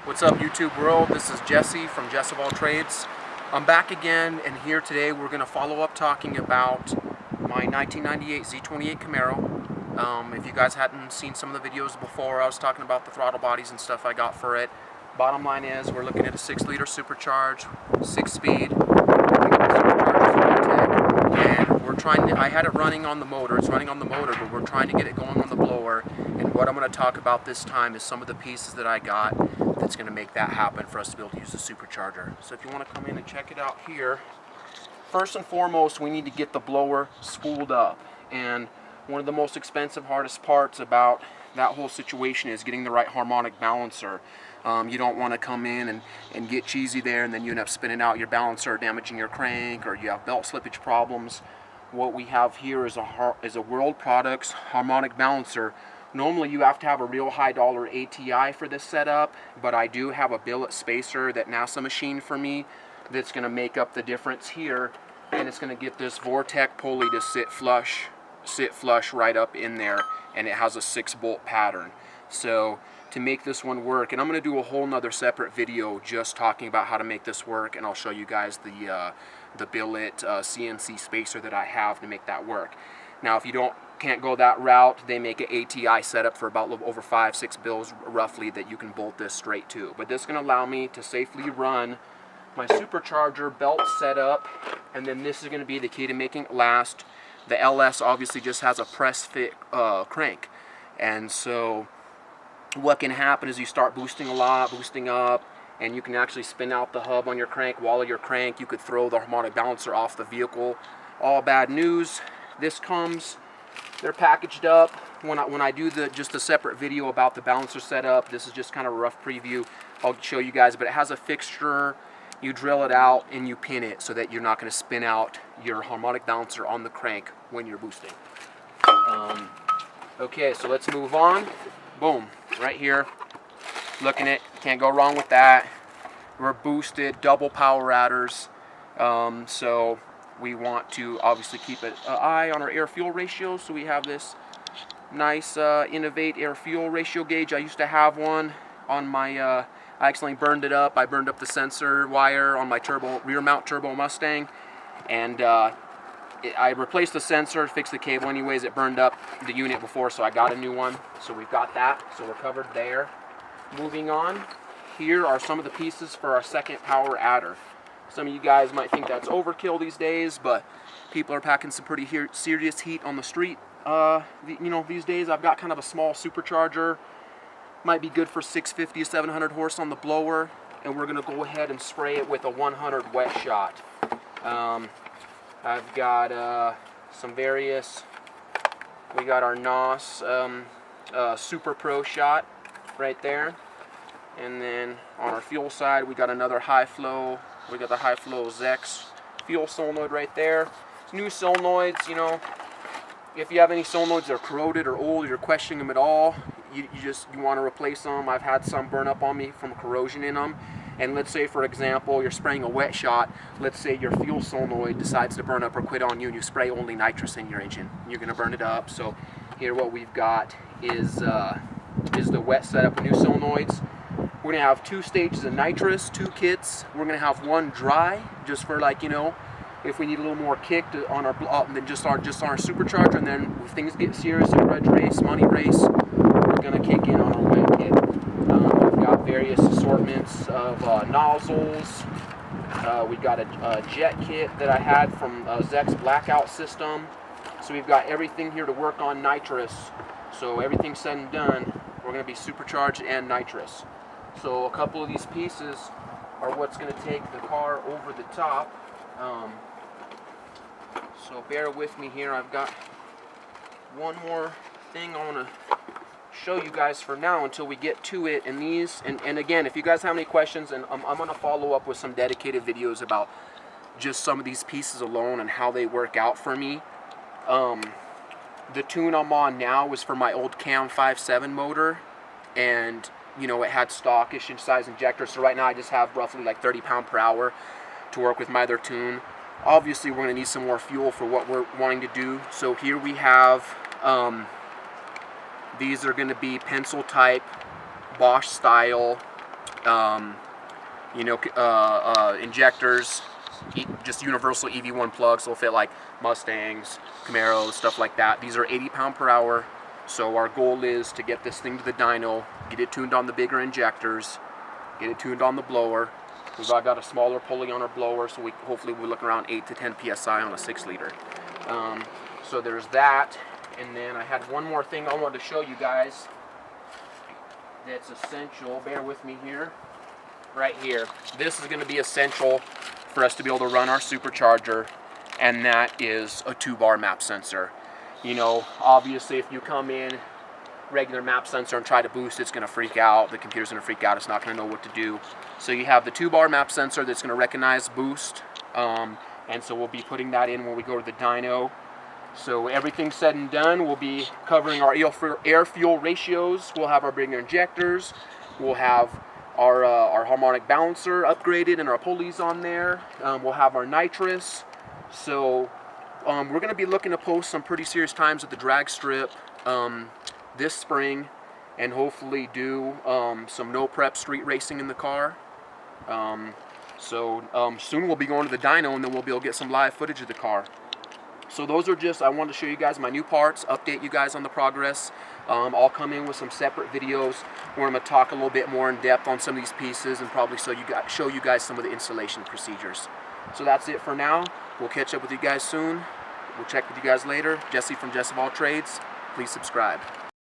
What's up, YouTube world? This is Jesse from Jess of All Trades. I'm back again, and here today we're going to follow up talking about my 1998 Z28 Camaro. If you guys hadn't seen some of the videos before, I was talking about the throttle bodies and stuff I got for it. Bottom line is, we're looking at a 6-liter supercharged, 6-speed, and we're trying to, I had it running on the motor, it's running on the motor, but we're trying to get it going on the blower. And what I'm going to talk about this time is some of the pieces that I got that's going to make that happen for us to be able to use the supercharger. So if you want to come in and check it out here, first and foremost, we need to get the blower spooled up. And one of the most expensive, hardest parts about that whole situation is getting the right harmonic balancer. You don't want to come in and get cheesy there, and then you end up spinning out your balancer, damaging your crank, or you have belt slippage problems. What we have here is a World Products harmonic balancer. Normally you have to have a real high dollar ATI for this setup, but I do have a billet spacer that NASA machined for me that's going to make up the difference here, and it's going to get this Vortech pulley to sit flush right up in there, and it has a 6-bolt pattern. So to make this one work, and I'm going to do a whole nother separate video just talking about how to make this work, and I'll show you guys the billet CNC spacer that I have to make that work. Now if you can't go that route, they make an ATI setup for about a little over $5-6 bills roughly that you can bolt this straight to. But this is going to allow me to safely run my supercharger belt setup, and then this is going to be the key to making it last. The LS obviously just has a press fit crank, and so what can happen is you start boosting a lot, boosting up, and you can actually spin out the hub on your crank. While your crank, you could throw the harmonic balancer off the vehicle. All bad news. This comes, they're packaged up. When I do just a separate video about the balancer setup, this is just kind of a rough preview. I'll show you guys, but it has a fixture. You drill it out and you pin it so that you're not going to spin out your harmonic balancer on the crank when you're boosting. Okay, so let's move on. Boom, right here. Looking at, can't go wrong with that. We're boosted, double power adders. So we want to obviously keep an eye on our air-fuel ratio. So we have this nice Innovate air-fuel ratio gauge. I used to have one on my, I accidentally burned it up. I burned up the sensor wire on my rear mount turbo Mustang. And I replaced the sensor, fixed the cable anyways. It burned up the unit before, so I got a new one. So we've got that, so we're covered there. Moving on, here are some of the pieces for our second power adder. Some of you guys might think that's overkill these days, but people are packing some pretty serious heat on the street. These days I've got kind of a small supercharger. Might be good for 650 to 700 horse on the blower, and we're going to go ahead and spray it with a 100 wet shot. I've got some various, we got our NOS Super Pro shot right there, and then on our fuel side we got another high flow. We got the high flow Zex fuel solenoid right there. New solenoids, if you have any solenoids that are corroded or old, or you're questioning them at all, you want to replace them. I've had some burn up on me from corrosion in them. And let's say, for example, you're spraying a wet shot. Let's say your fuel solenoid decides to burn up or quit on you, and you spray only nitrous in your engine. You're going to burn it up. So here what we've got is the wet setup with new solenoids. We're going to have 2 stages of nitrous, 2 kits. We're going to have 1 dry, just for if we need a little more kick on our than just our supercharger. And then if things get serious, a grudge race, money race, we're going to kick in on our wet kit. We've got various assortments of nozzles. We got a jet kit that I had from Zex Blackout System. So we've got everything here to work on nitrous. So everything's said and done, we're going to be supercharged and nitrous. So a couple of these pieces are what's going to take the car over the top. So bear with me here. I've got one more thing I want to show you guys for now until we get to it. And these, and again, if you guys have any questions, and I'm going to follow up with some dedicated videos about just some of these pieces alone and how they work out for me. The tune I'm on now was for my old Cam 5.7 motor, and it had stockish size injector, so right now I just have roughly like 30 pound/hour to work with my other tune. Obviously we're going to need some more fuel for what we're wanting to do, so here we have these are going to be pencil type Bosch style injectors, just universal EV1 plugs. They'll fit like Mustangs, Camaros, stuff like that. These are 80 pound per hour. So our goal is to get this thing to the dyno, get it tuned on the bigger injectors, get it tuned on the blower. We've got a smaller pulley on our blower, so hopefully we're looking around 8 to 10 psi on a 6 liter. So there's that. And then I had one more thing I wanted to show you guys that's essential. Bear with me here. Right here. This is going to be essential for us to be able to run our supercharger, and that is a 2-bar map sensor. You know, obviously if you come in regular map sensor and try to boost, it's going to freak out. The computer's going to freak out. It's not going to know what to do. So you have the 2-bar map sensor that's going to recognize boost, and so we'll be putting that in when we go to the dyno. So everything said and done, we'll be covering our air-fuel ratios. We'll have our bigger injectors. We'll have our harmonic balancer upgraded and our pulleys on there. We'll have our nitrous. So we're going to be looking to post some pretty serious times at the drag strip this spring, and hopefully do some no prep street racing in the car. Soon we'll be going to the dyno, and then we'll be able to get some live footage of the car. So those are just, I wanted to show you guys my new parts, update you guys on the progress. I'll come in with some separate videos where I'm going to talk a little bit more in depth on some of these pieces, and probably show you guys some of the installation procedures. So that's it for now. We'll catch up with you guys soon. We'll check with you guys later. Jesse from Jesse of All Trades. Please subscribe.